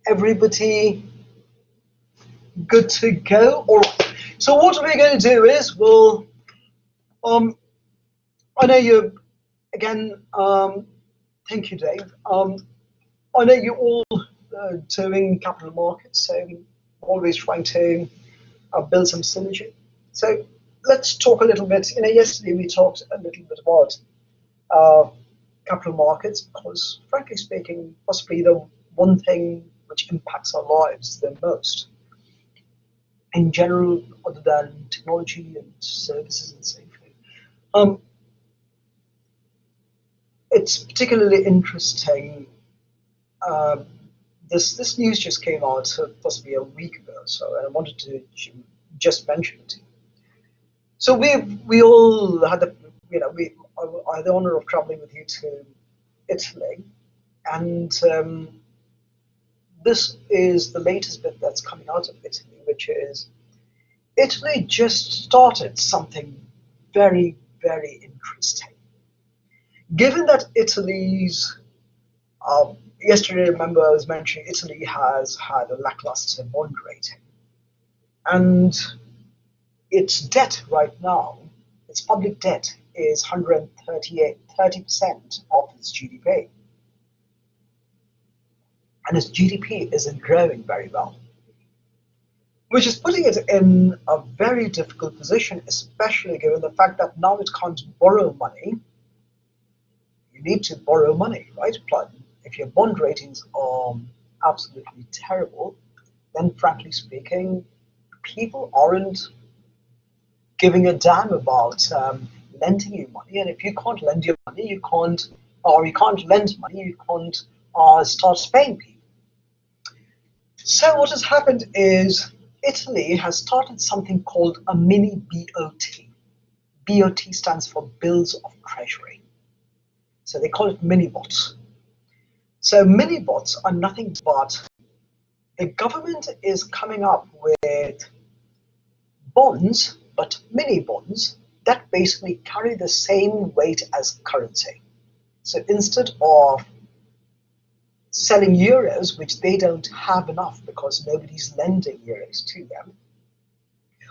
Everybody good to go? All right. So what we're going to do is um, I know you again. Thank you, Dave. I know you're all doing capital markets, so always trying to build some synergy. So let's talk a little bit. Yesterday we talked a little bit about uh, capital markets because, frankly speaking, possibly the one thing which impacts our lives the most in general, other than technology and services and so forth. Um, it's particularly interesting. Uh, this news just came out possibly a week ago, so and I wanted to just mention it. So we all had the I had the honor of traveling with you to Italy, and this is the latest bit that's coming out of Italy, which is Italy just started something very, very interesting. Given that yesterday, remember I was mentioning Italy has had a lackluster bond rating, and its debt right now, its public debt is 30% of its GDP, and its GDP isn't growing very well, which is putting it in a very difficult position, especially given the fact that now it can't borrow money. You need to borrow money, right? Plus, if your bond ratings are absolutely terrible, then frankly speaking, people aren't giving a damn about lending you money. And if you can't lend your money, you can't lend money, you can't start paying people. So what has happened is Italy has started something called a mini BOT. BOT stands for Bills of Treasury. So they call it mini bots. So mini bots are nothing but the government is coming up with bonds, but mini bonds that basically carry the same weight as currency. So instead of selling euros, which they don't have enough because nobody's lending euros to them,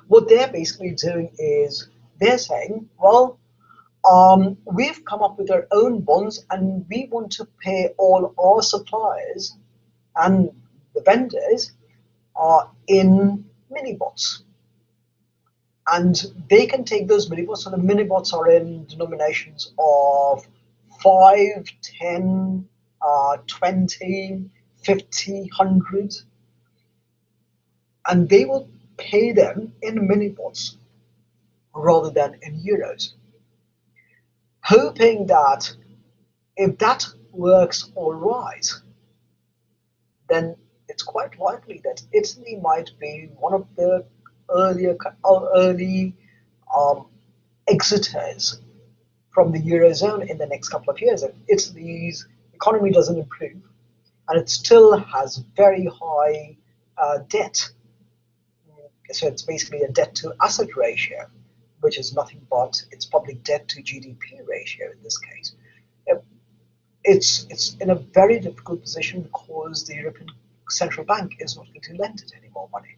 what they're basically doing is they're saying, well, we've come up with our own bonds and we want to pay all our suppliers and the vendors in mini bots. And they can take those mini bots, so the mini bots are in denominations of 5, 10, 20, 50, 100, and they will pay them in mini bots rather than in euros, hoping that if that works all right, then it's quite likely that Italy might be one of the early um, exiters from the eurozone in the next couple of years. If Italy's economy doesn't improve and it still has very high debt, so it's basically a debt to asset ratio, which is nothing but its public debt to GDP ratio in this case. It's in a very difficult position because the European Central Bank is not going to lend it any more money.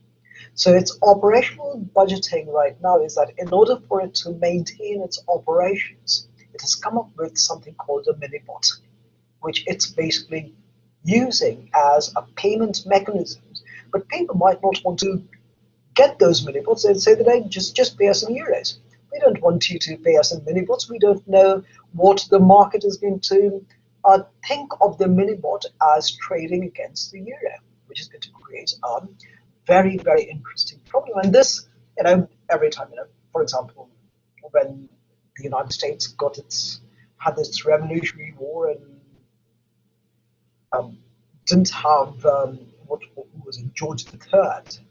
So its operational budgeting right now is that in order for it to maintain its operations, it has come up with something called a mini bot, which it's basically using as a payment mechanism. But people might not want to get those mini bots. They'd say that, hey, just pay us in euros. We don't want you to pay us in mini bots. We don't know what the market is going to think of the mini bot as trading against the euro, which is going to create a very, very interesting problem. And this, every time, for example, when the United States had its Revolutionary War and um, didn't have what was it, George III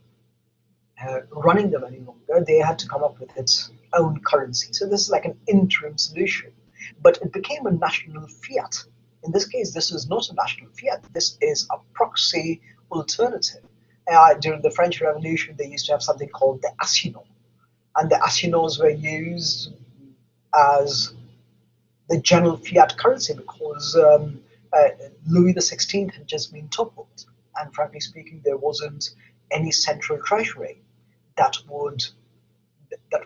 running them any longer, they had to come up with its own currency. So this is like an interim solution, but it became a national fiat. In this case, this is not a national fiat. This is a proxy alternative. During the French Revolution, they used to have something called the assignats, and the assignats were used as the general fiat currency because Louis XVI had just been toppled, and frankly speaking, there wasn't any central treasury that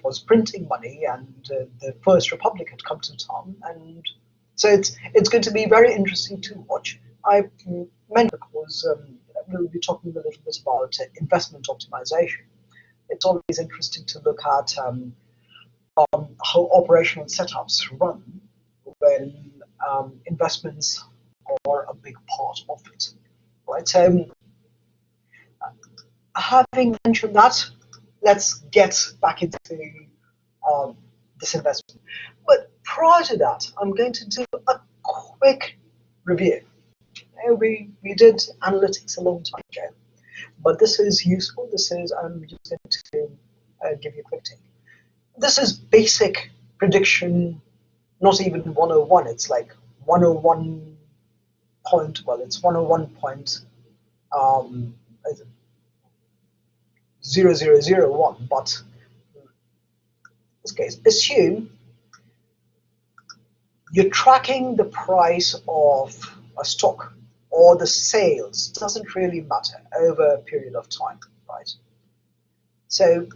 was printing money, and the First Republic had come to town, and so it's going to be very interesting to watch. I mentioned because we'll be talking a little bit about investment optimization. It's always interesting to look at how operational setups run when investments are a big part of it, right? So, having mentioned that, let's get back into um, this investment. But prior to that, I'm going to do a quick review. We did analytics a long time ago, but this is useful. I'm just going to give you a quick take. This is basic prediction, not even 101. It's like 101 point, well, it's 101 point um, 0001, but in this case, assume you're tracking the price of a stock or the sales, doesn't really matter, over a period of time, right? So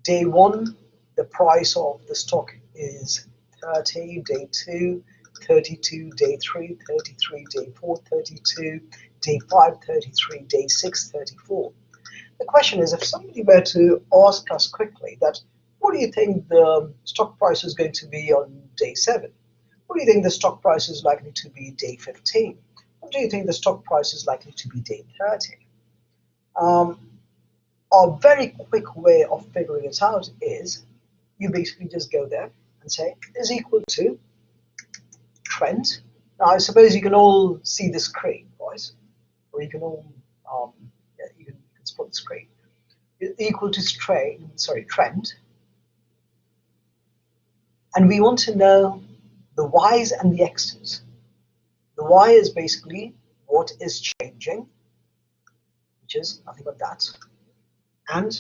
day one, the price of the stock is 30, day two, 32, day three, 33, day four, 32, day five, 33, day six, 34. The question is, if somebody were to ask us quickly that, what do you think the stock price is going to be on day 7? What do you think the stock price is likely to be day 15? What do you think the stock price is likely to be day 30? A very quick way of figuring it out is you basically just go there and say is equal to trend. Now, I suppose you can all see the screen, right? Or you can all, yeah, you can spot the screen. Equal to trend. And we want to know the y's and the x's. The y is basically what is changing, which is nothing but that. And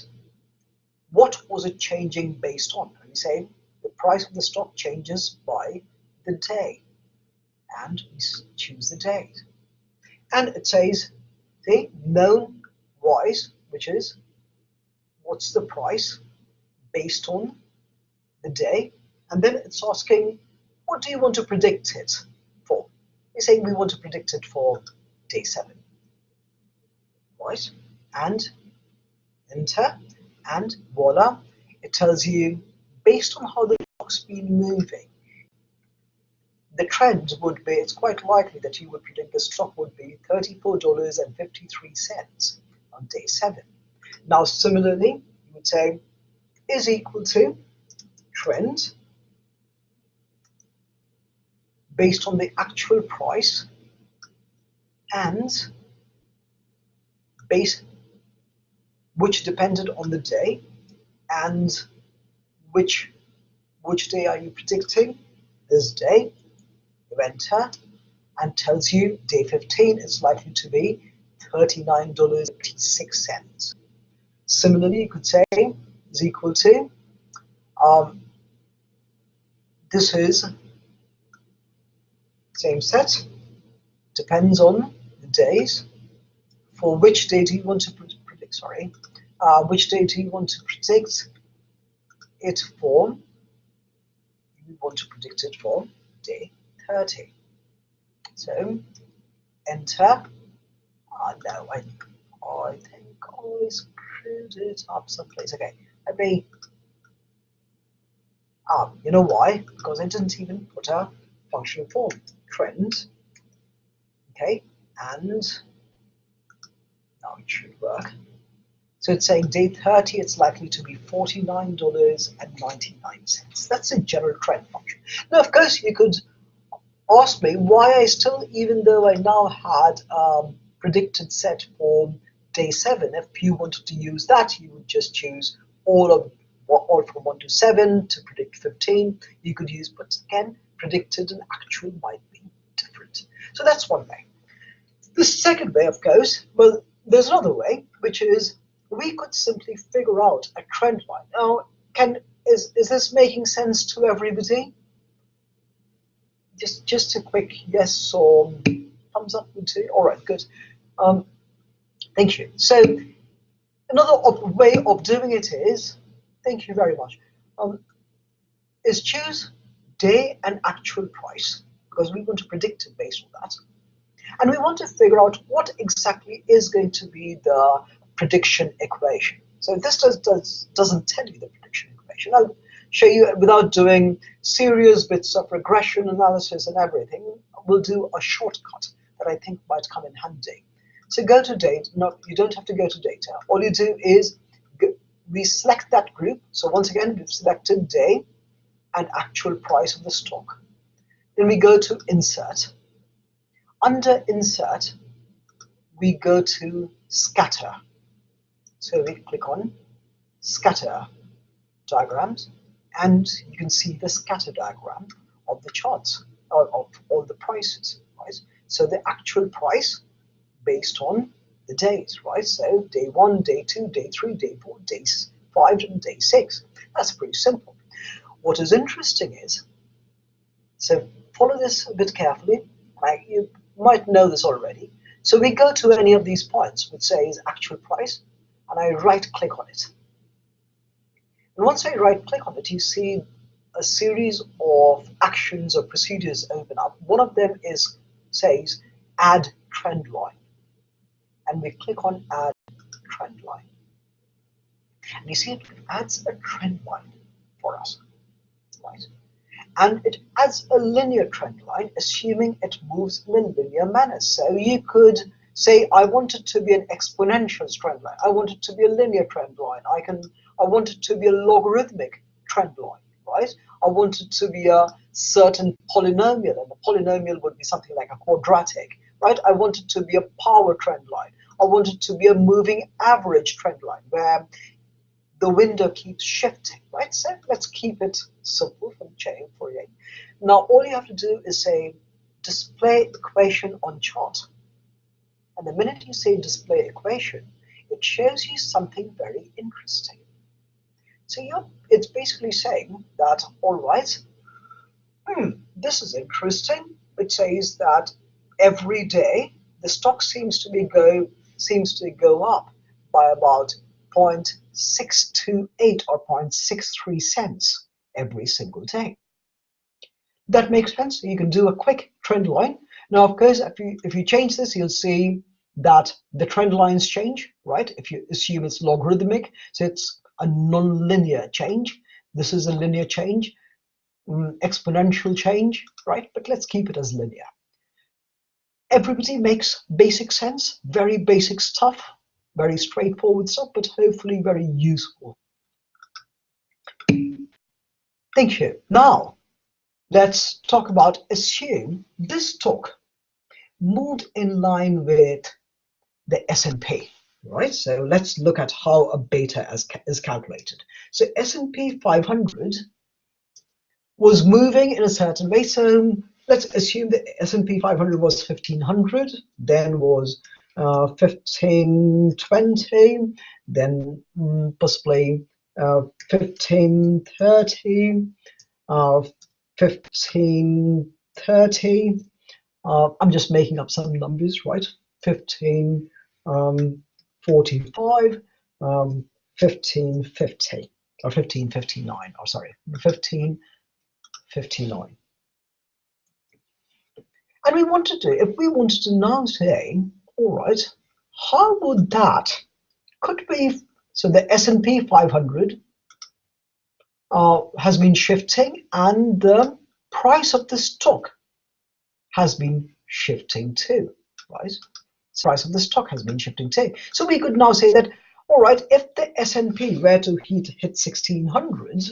what was it changing based on? And we say the price of the stock changes by the day. And we choose the date. And it says the known y's, which is what's the price based on the day. And then it's asking, what do you want to predict it for? We're saying we want to predict it for day 7. Right? And enter, and voila, it tells you based on how the stock's been moving. The trend would be, it's quite likely that you would predict the stock would be $34.53 on day 7. Now, similarly, you would say is equal to trend based on the actual price and base which depended on the day, and which day are you predicting? This day. You enter and tells you day 15 is likely to be $39.56. Similarly, you could say is equal to this is same set, depends on the days. For which day do you want to predict? Which day do you want to predict it for? You want to predict it for day 30. So enter. No, I think I screwed it up someplace. Okay, let me. You know why? Because I didn't even put a functional form. Trend. Okay, and now it should work. So it's saying day 30, it's likely to be $49.99. That's a general trend function. Now, of course, you could ask me why I still, even though I now had predicted set for day 7, if you wanted to use that, you would just choose all from 1 to 7 to predict 15. You could use, but again, predicted and actual might be different. So that's one way. The second way, of course, well, there's another way, which is we could simply figure out a trend line. Now, is this making sense to everybody? Just a quick yes or thumbs up would say. All right, good. Thank you. So another way of doing it is, thank you very much, is choose day and actual price, because we want to predict it based on that. And we want to figure out what exactly is going to be the prediction equation. So this doesn't tell you the prediction equation. I'll show you without doing serious bits of regression analysis and everything. We'll do a shortcut that I think might come in handy. So go to data. No, you don't have to go to data. All you do is we select that group. So once again, we've selected day and actual price of the stock. Then we go to insert. Under insert, we go to scatter. So we click on scatter diagrams, and you can see the scatter diagram of the charts, of all the prices, right? So the actual price based on the days, right? So day 1, day 2, day 3, day 4, day 5, and day 6. That's pretty simple. What is interesting is, so follow this a bit carefully. You might know this already. So we go to any of these points which says actual price, and I right click on it. And once I right click on it, you see a series of actions or procedures open up. One of them says add trend line. And we click on add trend line. And you see it adds a trend line for us, right? And it adds a linear trend line, assuming it moves in a linear manner. So you could say, I want it to be an exponential trend line. I want it to be a linear trend line. I want it to be a logarithmic trend line, right? I want it to be a certain polynomial, and a polynomial would be something like a quadratic, right? I want it to be a power trend line. I want it to be a moving average trend line, where the window keeps shifting, right? So let's keep it simple for you. Now, all you have to do is say display equation on chart. And the minute you say display equation, it shows you something very interesting. So it's basically saying that, all right, this is interesting. It says that every day the stock seems to go up by about 0.628 or 0.63 cents every single day. That makes sense. You can do a quick trend line. Now, of course, if you change this, you'll see that the trend lines change, right? If you assume it's logarithmic, so it's a non-linear change. This is a linear change, exponential change, right? But let's keep it as linear. Everybody makes basic sense, very basic stuff, very straightforward stuff, but hopefully very useful. Thank you. Now, let's talk about assume this stock moved in line with the S&P, right? So let's look at how a beta is calculated. So S&P 500 was moving in a certain way. So let's assume the S&P 500 was 1500, then was 1520, then possibly 1530, 1530. I'm just making up some numbers, right? 1545, 1550, or 1559, or sorry, 1559. And if we wanted to now say, all right, how would could we, so the S&P 500 has been shifting, and the price of the stock has been shifting too, right? The price of the stock has been shifting too. So we could now say that, all right, if the S&P were to hit 1600,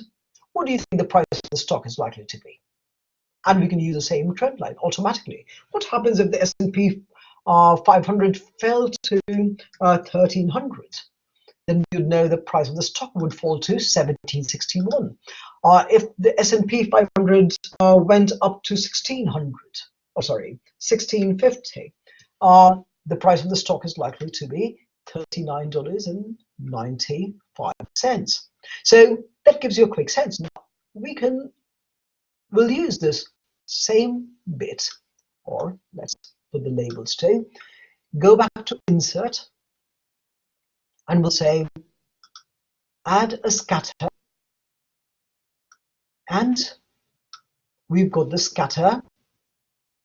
what do you think the price of the stock is likely to be? And we can use the same trend line automatically. What happens if the S&P 500 fell to 1300? Then you'd know the price of the stock would fall to 1761. If the S&P 500 went up to 1650, the price of the stock is likely to be $39.95. So that gives you a quick sense. Now, we'll use this same bit, or let's put the labels too. Go back to insert, and we'll say add a scatter, and we've got the scatter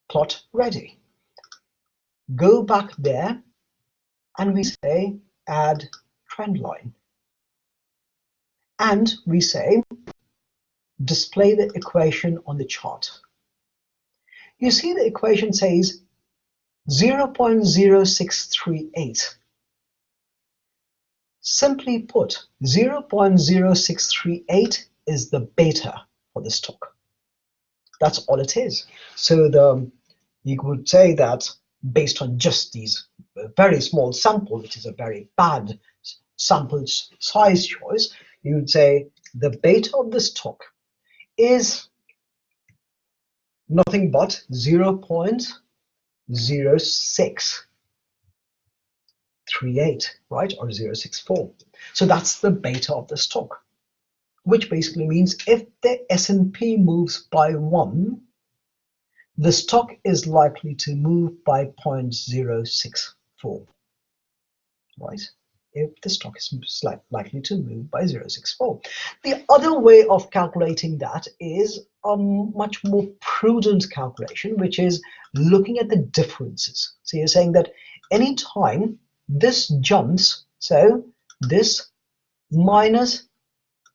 plot ready. Go back there and we say add trend line, and we say display the equation on the chart. You see the equation says 0.0638. Simply put, 0.0638 is the beta for the stock. That's all it is. So you would say that based on just these very small sample, which is a very bad sample size choice, you would say the beta of the stock is nothing but 0.0638, right, or 0.64. So that's the beta of the stock, which basically means if the S&P moves by 1, the stock is likely to move by 0.064, right? If the stock is likely to move by 0.64. The other way of calculating that is a much more prudent calculation, which is looking at the differences. So you're saying that anytime this jumps, so this minus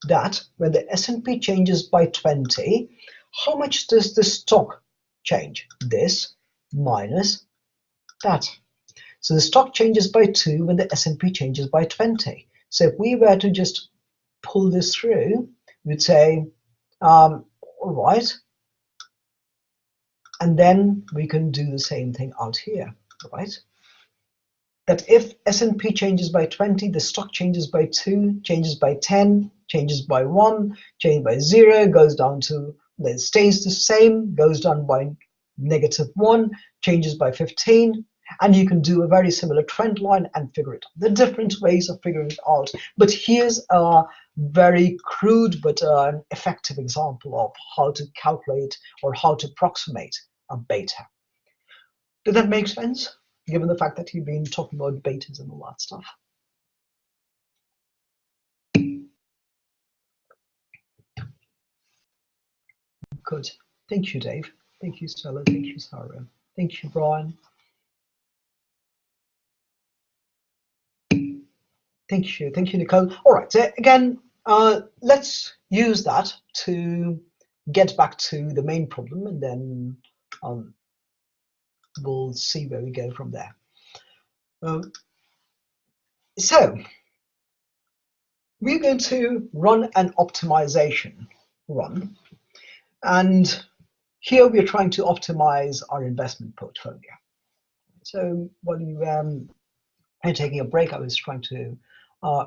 that, when the S&P changes by 20, how much does the stock change? This minus that. So the stock changes by 2 when the S&P changes by 20. So if we were to just pull this through, we'd say, all right, and then we can do the same thing out here, right? That if S&P changes by 20, the stock changes by 2, changes by 10, changes by 1, changes by 0, goes down to, then stays the same, goes down by -1, changes by 15, and you can do a very similar trend line and figure it out. The different ways of figuring it out. But here's a very crude but effective example of how to calculate or how to approximate a beta. Did that make sense, given the fact that you've been talking about betas and all that stuff? Good. Thank you, Dave. Thank you, Stella. Thank you, Sarah. Thank you, Brian. Thank you. Thank you, Nicole. All right. So again, let's use that to get back to the main problem, and then we'll see where we go from there. So we're going to run an optimization run, and here we're trying to optimize our investment portfolio. So while you are taking a break, I was trying to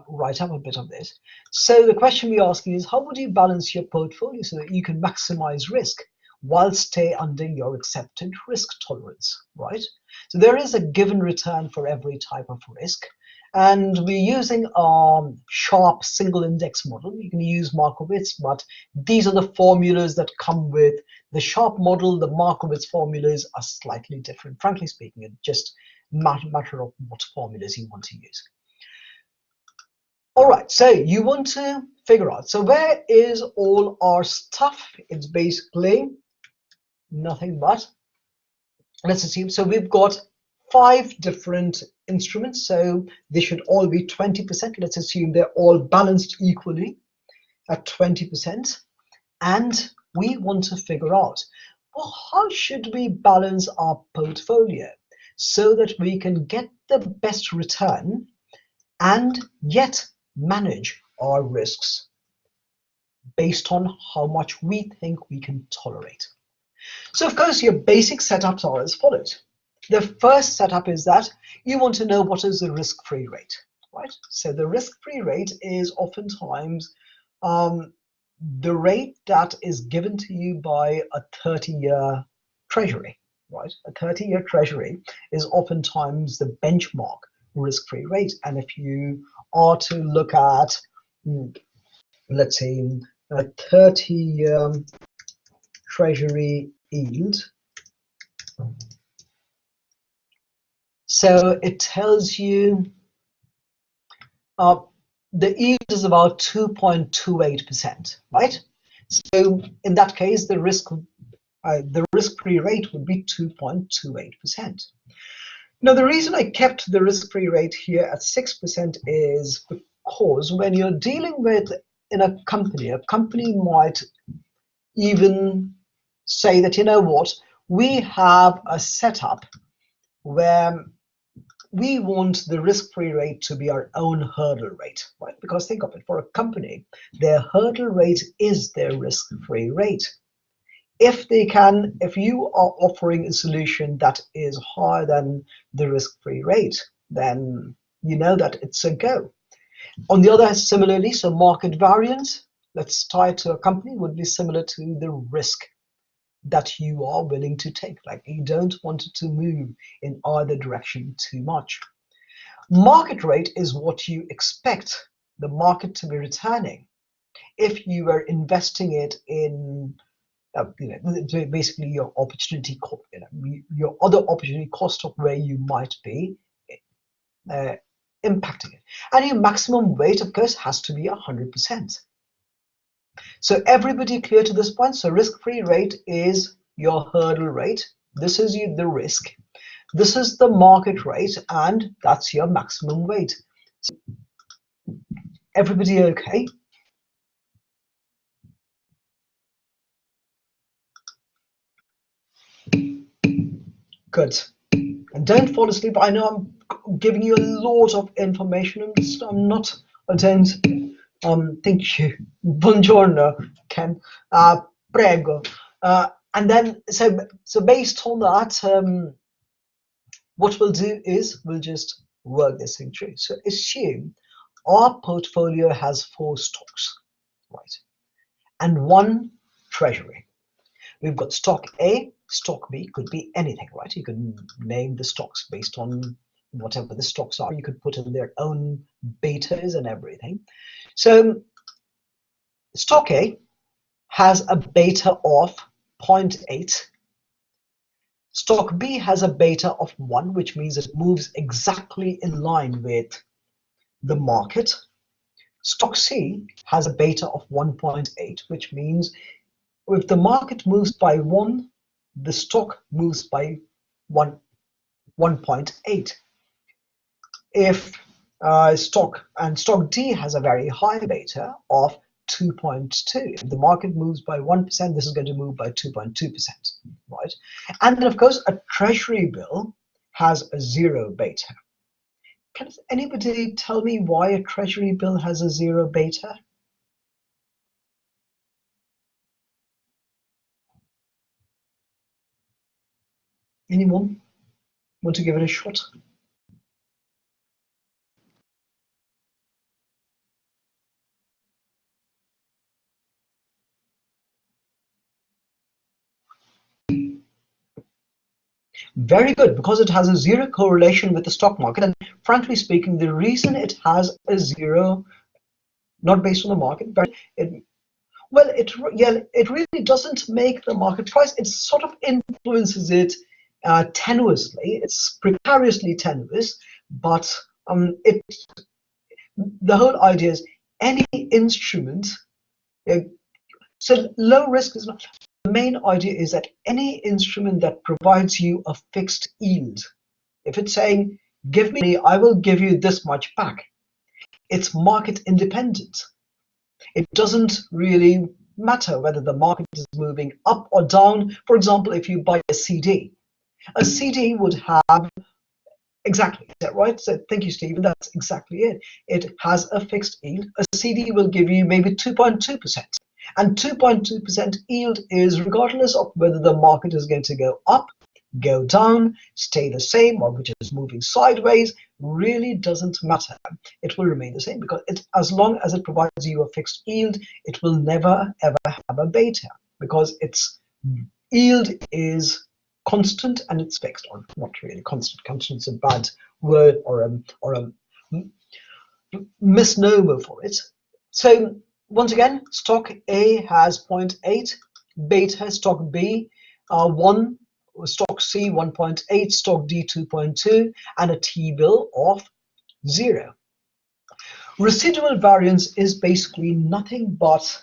write up a bit of this. So the question we're asking is, how would you balance your portfolio so that you can maximize risk while stay under your accepted risk tolerance, right? So there is a given return for every type of risk. And we're using a sharp single index model. You can use Markowitz, but these are the formulas that come with the sharp model. The Markowitz formulas are slightly different. Frankly speaking, it's just matter of what formulas you want to use. All right, so you want to figure out, so where is all our stuff? It's basically nothing but, let's assume, so we've got 5 different instruments, so they should all be 20%. Let's assume they're all balanced equally at 20%. And we want to figure out, well, how should we balance our portfolio so that we can get the best return and yet manage our risks based on how much we think we can tolerate. So of course, your basic setups are as follows. The first setup is that you want to know what is the risk-free rate, right? So the risk-free rate is oftentimes the rate that is given to you by a 30-year treasury, right? A 30-year treasury is oftentimes the benchmark risk-free rate. And if you are to look at, let's say, a 30-year treasury yield, so it tells you uh, the yield is about 2.28%, right? So in that case, the risk-free rate would be 2.28%. Now, the reason I kept the risk-free rate here at 6% is because when you're dealing with in a company might even say that, you know what, we have a setup where we want the risk-free rate to be our own hurdle rate, right? Because think of it, for a company, their hurdle rate is their risk-free rate. If you are offering a solution that is higher than the risk-free rate, then you know that it's a go. On the other hand, similarly, so market variance, let's tie it to a company, would be similar to the risk that you are willing to take. Like you don't want it to move in either direction too much. Market rate is what you expect the market to be returning if you were investing it in basically your opportunity, your other opportunity cost of where you might be uh, impacting it. And your maximum weight, of course, has to be 100%. So everybody clear to this point? So risk-free rate is your hurdle rate. This is the risk. This is the market rate, and that's your maximum weight. So everybody okay? Good. And don't fall asleep. I know I'm giving you a lot of information. I'm not. I don't. Thank you. Buongiorno, Ken. Prego. And then, so based on that, what we'll do is we'll just work this thing through. So assume our portfolio has 4 stocks, right, and 1 treasury. We've got stock A, stock B, could be anything, right? You can name the stocks based on whatever the stocks are. You could put in their own betas and everything. So stock A has a beta of 0.8. Stock B has a beta of 1, which means it moves exactly in line with the market. Stock C has a beta of 1.8, which means if the market moves by 1, the stock moves by 1.8. If stock D has a very high beta of 2.2. If the market moves by 1%, this is going to move by 2.2%, right? And then, of course, a treasury bill has a 0 beta. Can anybody tell me why a treasury bill has a 0 beta? Anyone want to give it a shot? Very good, because it has a 0 correlation with the stock market. And frankly speaking, the reason it has a 0, not based on the market, but it really doesn't make the market price. It sort of influences it tenuously. It's precariously tenuous, but the whole idea is any instrument. So low risk is not. The main idea is that any instrument that provides you a fixed yield, if it's saying, give me money, I will give you this much back, it's market independent. It doesn't really matter whether the market is moving up or down. For example, if you buy a CD would have exactly that, right? So thank you, Stephen. That's exactly it. It has a fixed yield. A CD will give you maybe 2.2%. And 2.2% yield is regardless of whether the market is going to go up, go down, stay the same, or which is moving sideways, really doesn't matter. It will remain the same because as long as it provides you a fixed yield, it will never ever have a beta because its yield is constant and it's fixed, or not really constant. Constant is a bad word or a misnomer for it. So once again, stock A has 0.8, beta stock B 1, stock C 1.8, stock D 2.2, and a T-bill of 0. Residual variance is basically nothing but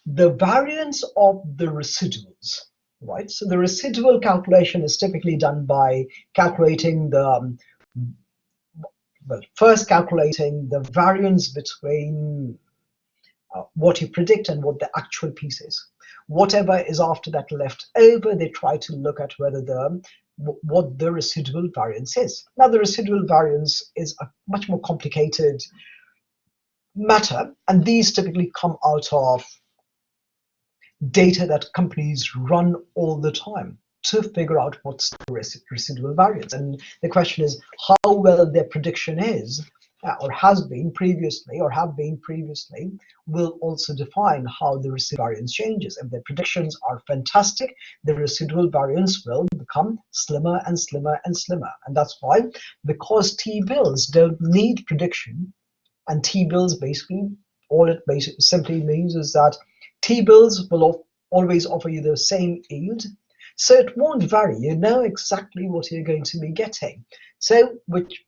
the variance of the residuals, right? So the residual calculation is typically done by calculating the, well, first calculating the variance between what you predict and what the actual piece is. Whatever is after that left over, they try to look at whether what the residual variance is. Now, the residual variance is a much more complicated matter, and these typically come out of data that companies run all the time to figure out what's the residual variance. And the question is how well their prediction is, or has been previously, or have been previously, will also define how the residual variance changes. If their predictions are fantastic, the residual variance will become slimmer and slimmer and slimmer. And that's why, because T-bills don't need prediction, and T-bills basically, all it basically simply means is that T-bills will always offer you the same yield, so it won't vary. You know exactly what you're going to be getting, so which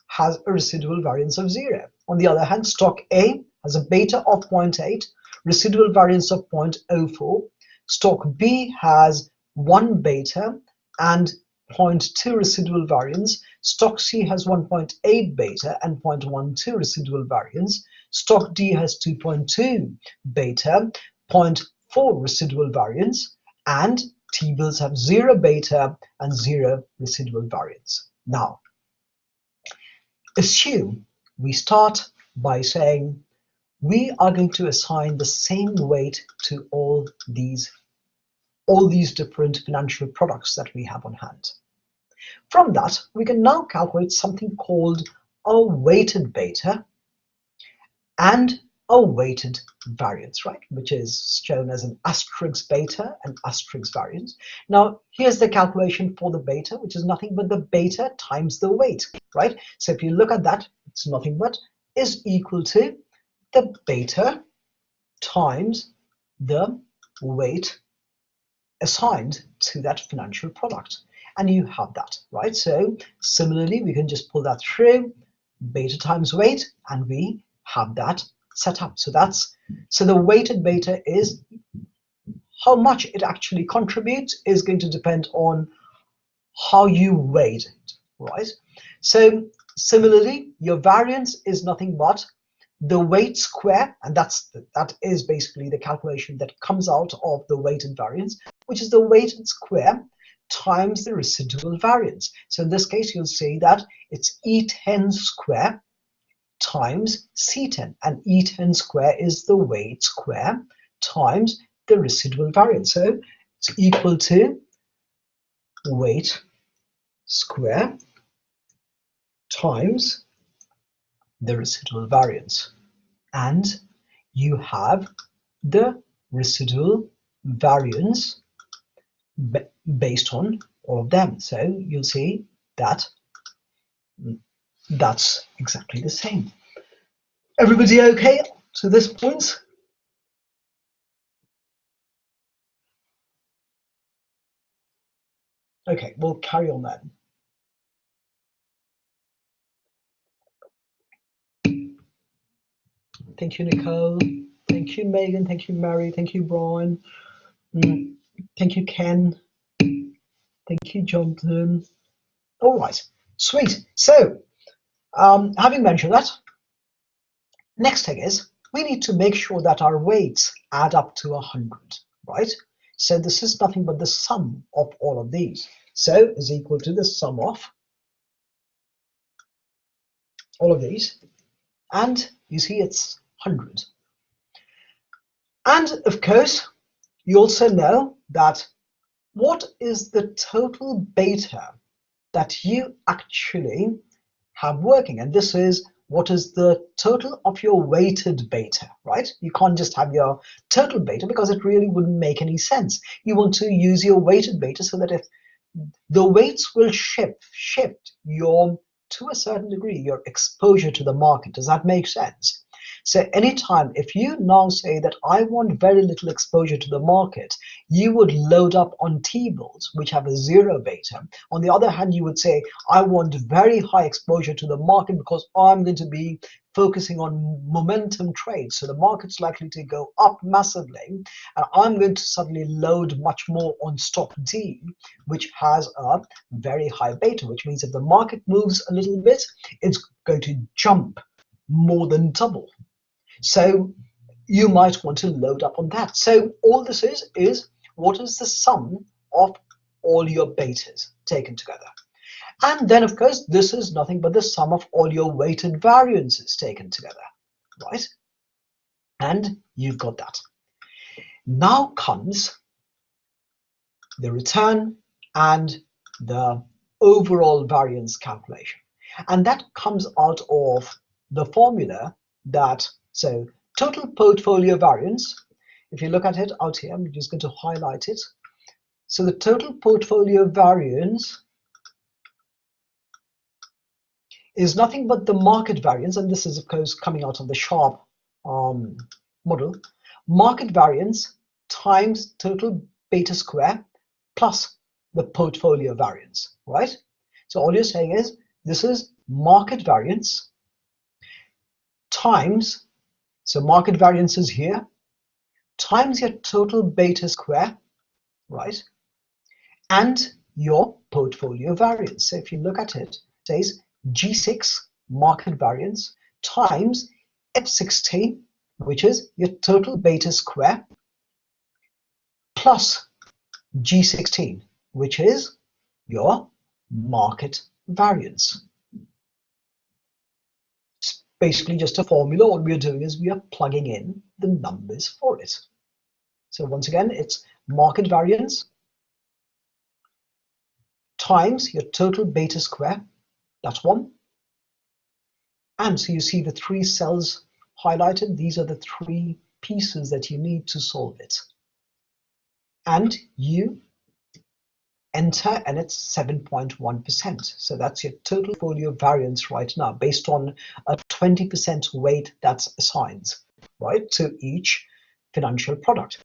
has a residual variance of 0. On the other hand, stock A has a beta of 0.8, residual variance of 0.04. Stock B has 1 beta and 0.2 residual variance. Stock C has 1.8 beta and 0.12 residual variance. Stock D has 2.2 beta, 0.4 residual variance, and T-bills have 0 beta and 0 residual variance. Now, assume we start by saying we are going to assign the same weight to all these different financial products that we have on hand. From that, we can now calculate something called a weighted beta and a weighted variance, right? Which is shown as an asterisk beta and asterisk variance. Now, here's the calculation for the beta, which is nothing but the beta times the weight, right? So if you look at that, it's nothing but is equal to the beta times the weight assigned to that financial product. And you have that, right? So similarly, we can just pull that through, beta times weight, and we have that set up. So the weighted beta is how much it actually contributes is going to depend on how you weight it, right? So similarly, your variance is nothing but the weight square, and that is basically the calculation that comes out of the weighted variance, which is the weighted square times the residual variance. So in this case, you'll see that it's E10 square times C10, and E10 square is the weight square times the residual variance. So it's equal to weight square times the residual variance. And you have the residual variance based on all of them. So you'll see that that's exactly the same. Everybody okay to this point? Okay, we'll carry on then. Thank you, Nicole. Thank you, Megan. Thank you, Mary. Thank you, Brian. Thank you, Ken. Thank you, Jonathan. All right, sweet. So, having mentioned that, next thing is we need to make sure that our weights add up to 100, right? So this is nothing but the sum of all of these. So is equal to the sum of all of these, and you see it's 100. And of course, you also know that what is the total beta that you actually have working, and this is what is the total of your weighted beta, right? You can't just have your total beta because it really wouldn't make any sense. You want to use your weighted beta so that if the weights will shift your, to a certain degree, your exposure to the market. Does that make sense? So anytime, if you now say that I want very little exposure to the market, you would load up on T-bills, which have a zero beta. On the other hand, you would say, I want very high exposure to the market because I'm going to be focusing on momentum trades. So the market's likely to go up massively, and I'm going to suddenly load much more on stock D, which has a very high beta, which means if the market moves a little bit, it's going to jump more than double. So you might want to load up on that. So all this is what is the sum of all your betas taken together. And then, of course, this is nothing but the sum of all your weighted variances taken together, right? And you've got that. Now comes the return and the overall variance calculation. And that comes out of the formula that, so total portfolio variance, if you look at it out here, I'm just going to highlight it. So the total portfolio variance is nothing but the market variance, and this is of course coming out of the Sharpe model, market variance times total beta square plus the portfolio variance, right? So all you're saying is this is market variance times, so market variance is here, times your total beta square, right? And your portfolio variance. So if you look at it, it says G6 market variance times F16, which is your total beta square, plus G16, which is your market variance. It's basically just a formula. All we are doing is we are plugging in the numbers for it. So once again, it's market variance times your total beta square, that's one. And so you see the three cells highlighted. These are the three pieces that you need to solve it. And you enter, and it's 7.1%. So that's your total portfolio variance right now, based on a 20% weight that's assigned, right, to each financial product.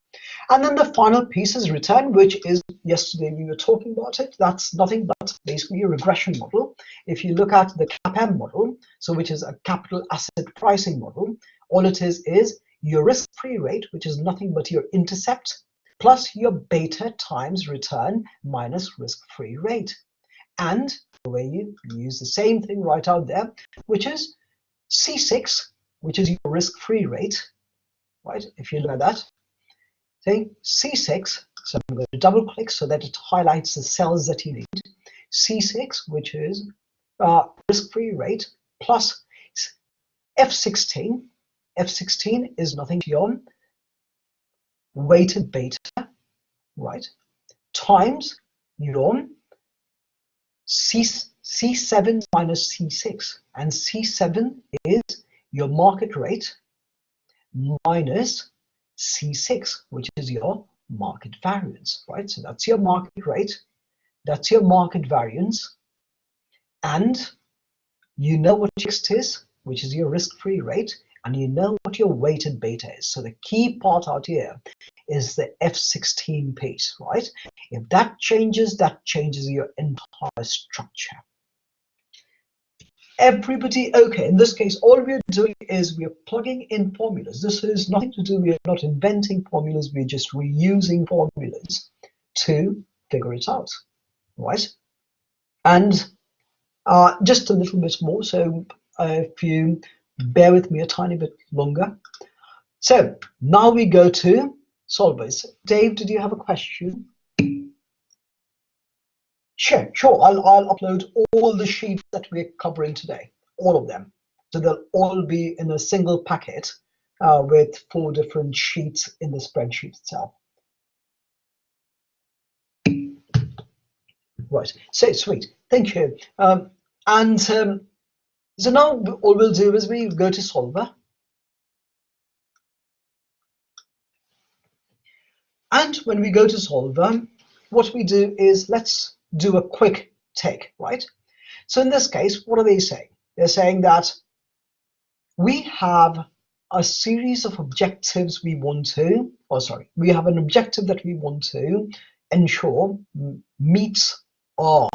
And then the final piece is return, which is, yesterday we were talking about it, that's nothing but basically a regression model. If you look at the CAPM model, so which is a capital asset pricing model, all it is your risk-free rate, which is nothing but your intercept, plus your beta times return minus risk-free rate. And the way you use the same thing right out there, which is C6, which is your risk-free rate, right? If you look at that, say C6, so I'm going to double click so that it highlights the cells that you need. C6, which is risk-free rate, plus F16. F16 is nothing beyond weighted beta, right, times your C7 minus C6. And C7 is your market rate minus C6, which is your market variance, right? So that's your market rate, that's your market variance, and you know what X is, which is your risk-free rate, and you know what your weighted beta is. So the key part out here is the F16 piece, right? If that changes your entire structure. Everybody okay? In this case, all we're doing is we're plugging in formulas. This is nothing to do, we're not inventing formulas, we're just reusing formulas to figure it out, right? And just a little bit more, so if you bear with me a tiny bit longer. So now we go to solvers. Dave, did you have a question? Sure. I'll upload all the sheets that we're covering today, all of them. So they'll all be in a single packet with 4 different sheets in the spreadsheet itself. Right. So sweet. Thank you. So now all we'll do is we go to solver. And when we go to solver, what we do is let's do a quick take, right? So in this case, what are they saying? They're saying that we have a series of objectives we want to, we have an objective that we want to ensure meets our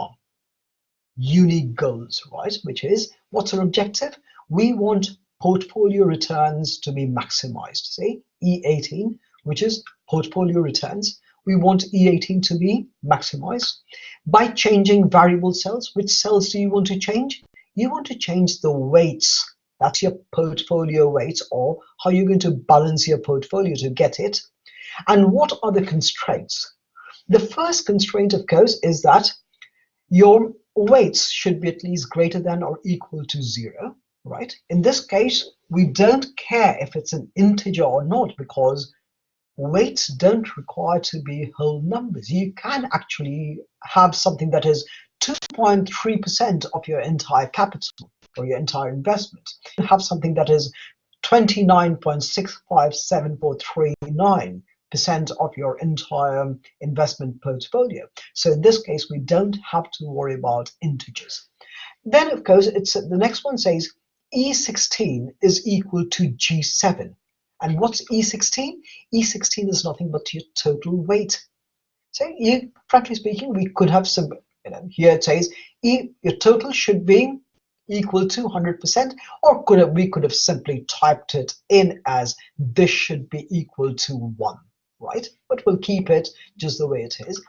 unique goals, right? Which is, what's our objective? We want portfolio returns to be maximized. Say E18, which is portfolio returns. We want E18 to be maximized by changing variable cells. Which cells do you want to change? You want to change the weights. That's your portfolio weights, or how you're going to balance your portfolio to get it. And what are the constraints? The first constraint, of course, is that your weights should be at least greater than or equal to 0, right? In this case, we don't care if it's an integer or not, because weights don't require to be whole numbers. You can actually have something that is 2.3% of your entire capital or your entire investment. You can have something that is 29.657439% of your entire investment portfolio. So in this case, we don't have to worry about integers. Then, of course, the next one says E16 is equal to G7. And what's E16? E16 is nothing but your total weight. So frankly speaking, we could have some, here it says your total should be equal to 100%, or we could have simply typed it in as this should be equal to 1, right? But we'll keep it just the way it is.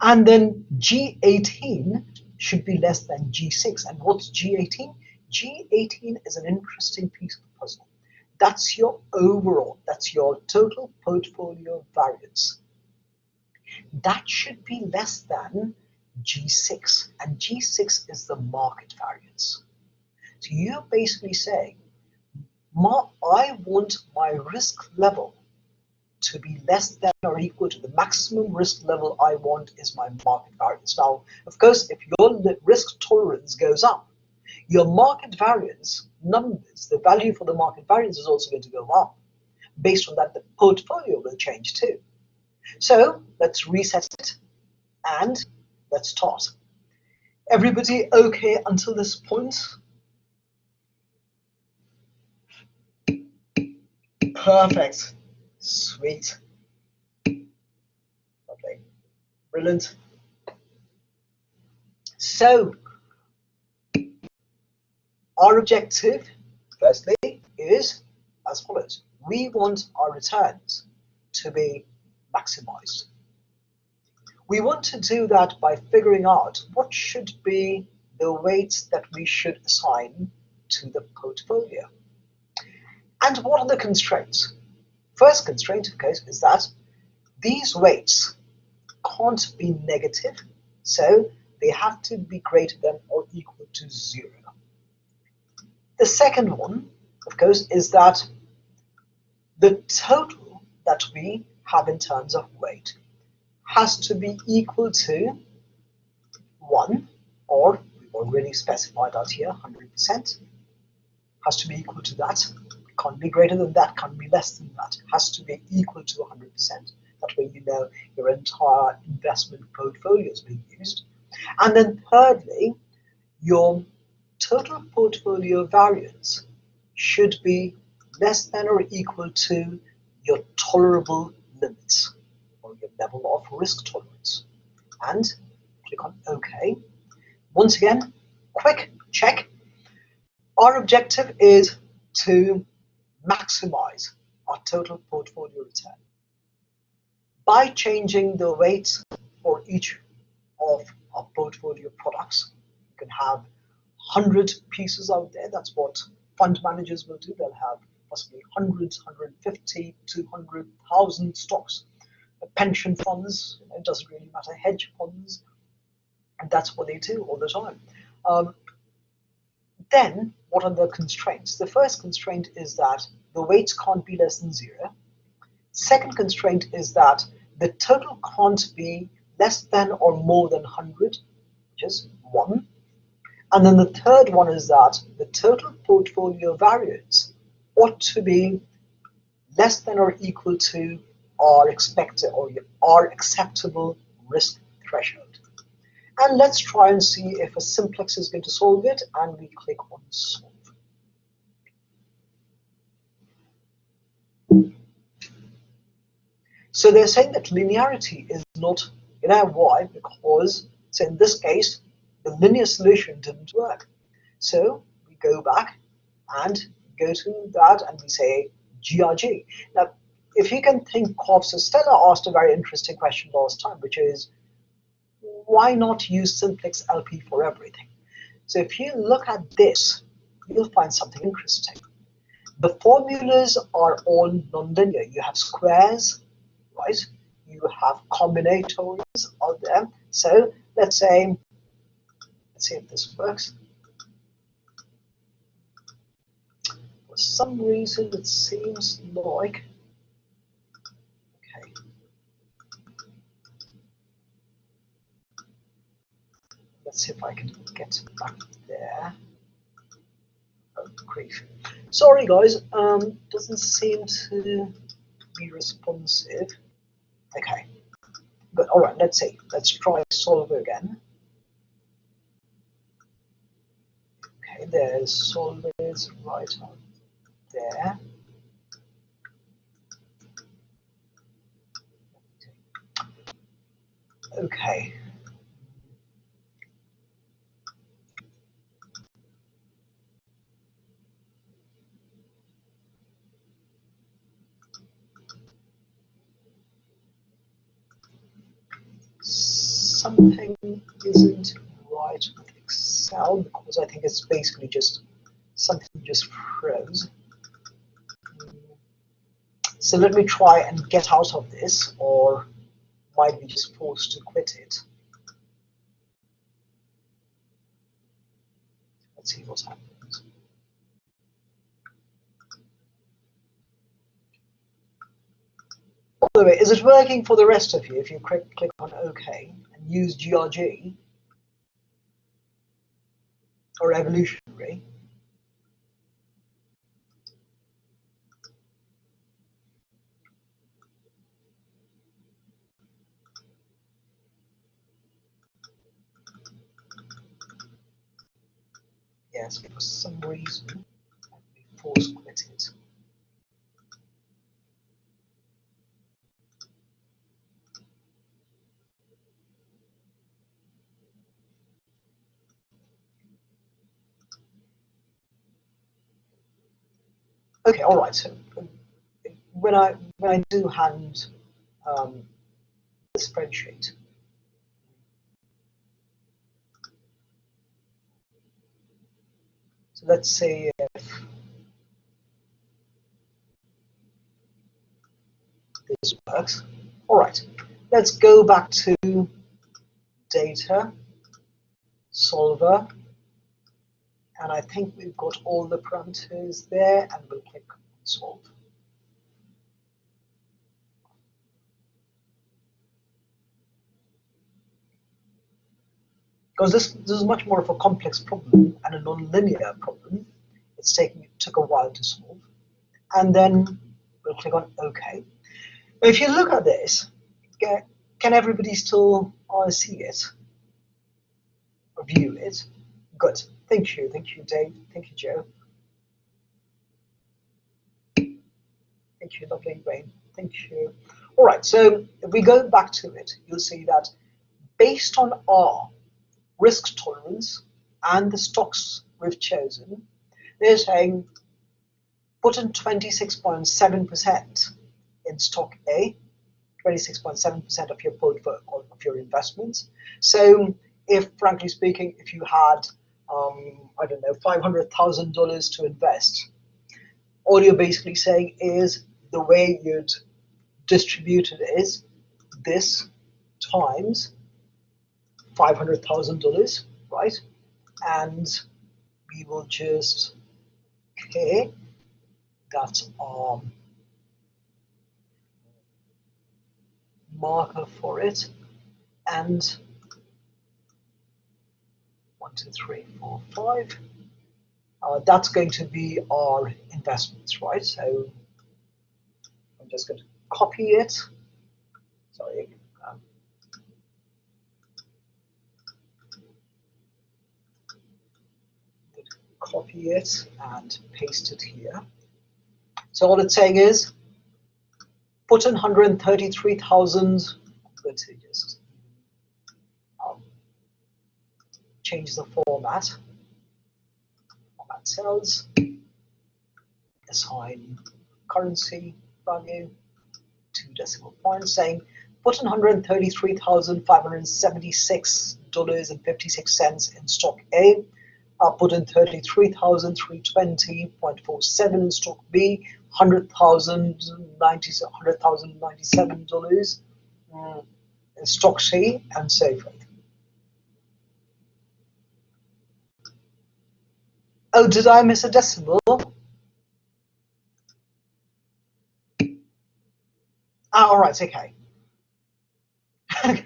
And then G18 should be less than G6. And what's G18? G18 is an interesting piece of the puzzle. That's your overall, that's your total portfolio variance. That should be less than G6, and G6 is the market variance. So you're basically saying, I want my risk level to be less than or equal to the maximum risk level I want is my market variance. Now, of course, if your risk tolerance goes up, your market variance numbers, the value for the market variance is also going to go up. Based on that, the portfolio will change too. So let's reset it and let's start. Everybody okay until this point? Perfect. Sweet. Lovely. Brilliant. So, our objective, firstly, is as follows. We want our returns to be maximized. We want to do that by figuring out what should be the weights that we should assign to the portfolio. And what are the constraints? First constraint, of course, is that these weights can't be negative, so they have to be greater than or equal to 0. The second one, of course, is that the total that we have in terms of weight has to be equal to 1, or we've already specified out here, 100%, has to be equal to that. Can't be greater than that, can't be less than that. Has to be equal to 100%. That way you know your entire investment portfolio is being used. And then thirdly, your total portfolio variance should be less than or equal to your tolerable limits, or your level of risk tolerance. And click on OK. Once again, quick check. Our objective is to maximize our total portfolio return. By changing the weights for each of our portfolio products, you can have 100 pieces out there. That's what fund managers will do. They'll have possibly hundreds, 150, 200,000 stocks. Pension funds, it doesn't really matter, hedge funds, and that's what they do all the time. Then, what are the constraints? The first constraint is that the weights can't be less than 0. Second constraint is that the total can't be less than or more than 100, which is 1. And then the third one is that the total portfolio variance ought to be less than or equal to our expected or our acceptable risk threshold. And let's try and see if a simplex is going to solve it, and we click on solve. So they're saying that linearity is not, why? Because, so in this case, the linear solution didn't work. So we go back and go to that and we say GRG. Now, if you can think of, so Stella asked a very interesting question last time, which is, why not use simplex LP for everything? So if you look at this, you'll find something interesting. The formulas are all nonlinear. You have squares, right? You have combinatorials of them. So let's see if this works. For some reason, it seems like, okay. Let's see if I can get back there. Oh, grief. Sorry, guys. Doesn't seem to be responsive. Okay. Good. All right. Let's see. Let's try solver again. Okay. There's solvers right on there. Okay. Something isn't right with Excel because I think it's basically just something just froze. So let me try and get out of this, or might be just forced to quit it. Let's see what happens. By the way, is it working for the rest of you if you click on OK and use GRG or evolutionary? Yes, for some reason, we force quit it. Okay, all right. So when I do hand the spreadsheet, so let's say if this works. All right, let's go back to data, solver, and I think we've got all the parameters there, and we'll click on solve. Because this is much more of a complex problem and a non-linear problem. It took a while to solve. And then we'll click on OK. If you look at this, can everybody still see it or view it? Good. Thank you, Dave. Thank you, Joe. Thank you, lovely Wayne. Thank you. All right, so if we go back to it, you'll see that based on our risk tolerance and the stocks we've chosen, they're saying put in 26.7% in stock A, 26.7% of your portfolio of your investments. So if, frankly speaking, if you had, I don't know, $500,000 to invest, all you're basically saying is the way you'd distribute it is this times $500,000, right? And we will just, okay, that's our marker for it, and 1, 2, 3, 4, 5. That's going to be our investments, right? So I'm just going to copy it. Sorry. Copy it and paste it here. So all it's saying is put in 133,000. I'm going to just um, change the format cells, assign currency value, 2 decimal points, saying put in $133,576.56 in stock A, put in 33,320.47 in stock B, $100,097 in stock C, and so forth. Oh, did I miss a decimal? All right, okay.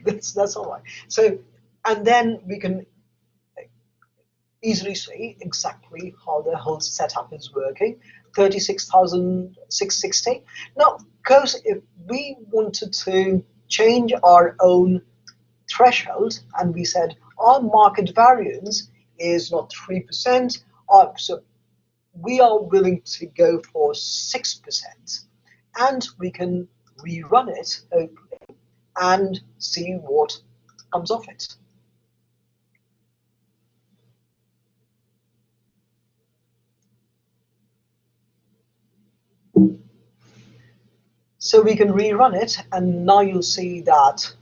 that's all right. So, and then we can easily see exactly how the whole setup is working. 36,660. Now, because if we wanted to change our own threshold and we said our market variance is not 3%, so we are willing to go for 6%, and we can rerun it hopefully and see what comes of it. So we can rerun it, and now you'll see that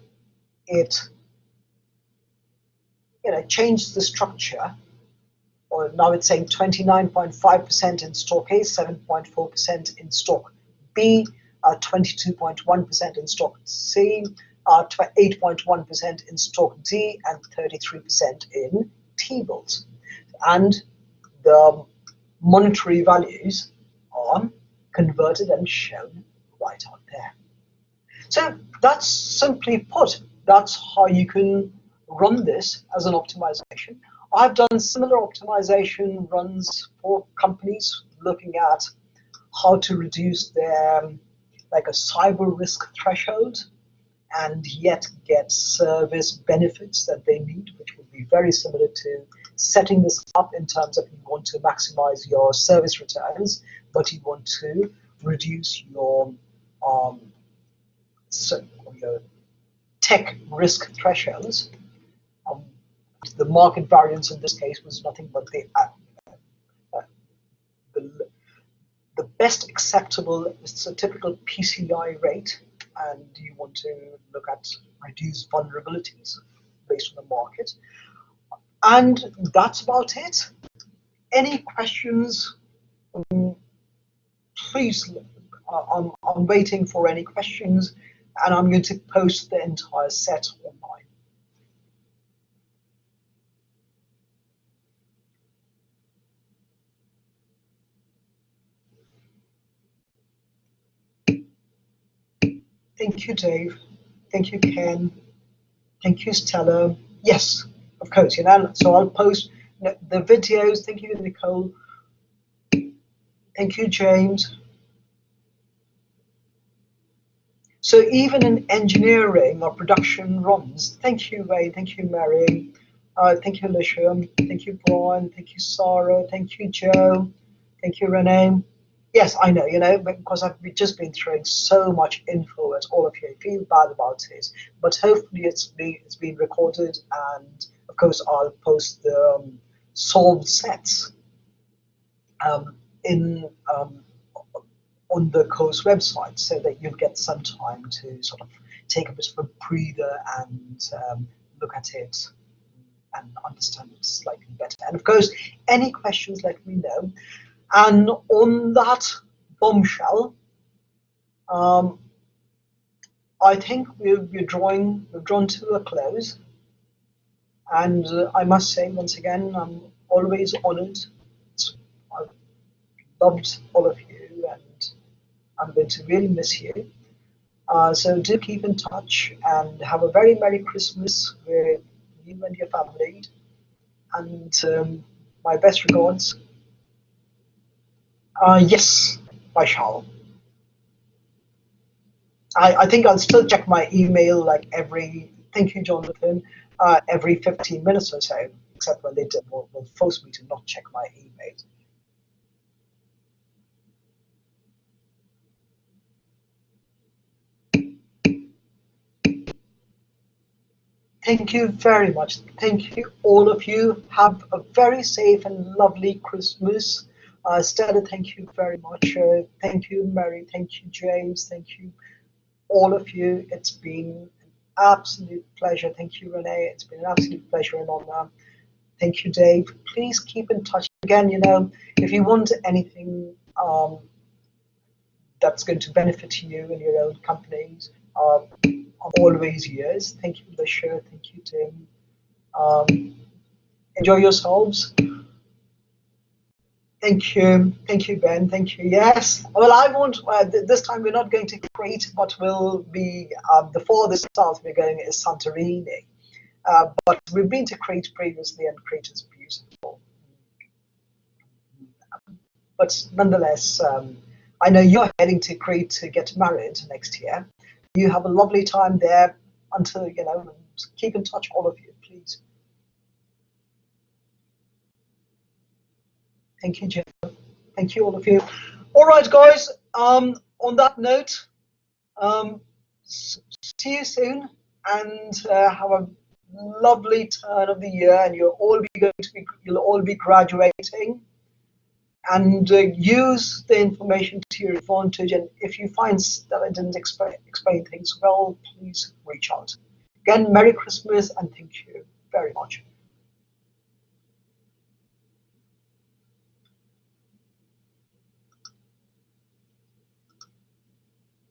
it changed the structure. Or now it's saying 29.5% in stock A, 7.4% in stock B, 22.1% in stock C, 8.1% in stock D, and 33% in T-bills. And the monetary values are converted and shown right out there. So that's simply put, that's how you can run this as an optimization. I've done similar optimization runs for companies looking at how to reduce their like a cyber risk threshold and yet get service benefits that they need, which would be very similar to setting this up in terms of you want to maximize your service returns, but you want to reduce your your tech risk thresholds. The market variance in this case was nothing but the, the best acceptable, it's a typical PCI rate, and you want to look at reduced vulnerabilities based on the market. And that's about it. Any questions? Please, I'm waiting for any questions, and I'm going to post the entire set online. Thank you, Dave. Thank you, Ken. Thank you, Stella. Yes, of course. So I'll post the videos. Thank you, Nicole. Thank you, James. So even in engineering or production runs, thank you, Ray. Thank you, Mary. Thank you, Alicia. Thank you, Brian. Thank you, Sarah. Thank you, Joe. Thank you, Renee. Yes, I know, because I've just been throwing so much info at all of you. I feel bad about it, but hopefully it's been recorded, and of course I'll post the solved sets in on the course website, so that you'll get some time to sort of take a bit of a breather and look at it and understand it slightly better. And of course, any questions, let me know. And on that bombshell, I think we're drawn to a close. And I must say, once again, I'm always honored. I've loved all of you, and I'm going to really miss you. So do keep in touch, and have a very Merry Christmas with you and your family. And my best regards. Yes, I shall. I think I'll still check my email like thank you, Jonathan, every 15 minutes or so, except when they will force me to not check my email. Thank you very much. Thank you, all of you. Have a very safe and lovely Christmas. Stella, thank you very much. Thank you, Mary. Thank you, James. Thank you, all of you. It's been an absolute pleasure. Thank you, Renee. It's been an absolute pleasure and honor. Thank you, Dave. Please keep in touch. Again, if you want anything that's going to benefit you in your own companies, I'm always yours. Thank you, Lisha. Thank you, Tim. Um, enjoy yourselves. Thank you, Ben. Thank you. Yes. Well, I won't. This time we're not going to Crete, but we'll be before this starts. We're going is Santorini. But we've been to Crete previously, and Crete is beautiful. But nonetheless, I know you're heading to Crete to get married next year. You have a lovely time there. Until keep in touch, all of you, please. Thank you, Jim. Thank you, all of you. All right, guys. On that note, see you soon, and have a lovely turn of the year. And you'll all be graduating, and use the information to your advantage. And if you find that I didn't explain things well, please reach out. Again, Merry Christmas, and thank you very much.